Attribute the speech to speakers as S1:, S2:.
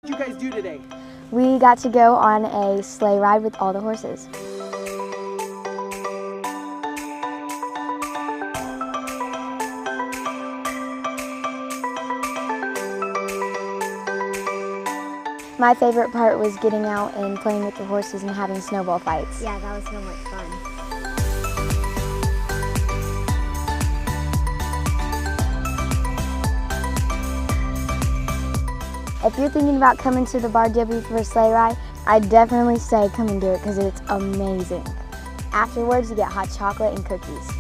S1: What did you guys do today?
S2: We got to go on a sleigh ride with all the horses. My favorite part was getting out and playing with the horses and having snowball fights.
S3: Yeah, that was so much fun.
S2: If you're thinking about coming to the Bar W for a sleigh ride, I'd definitely say come and do it because it's amazing. Afterwards, you get hot chocolate and cookies.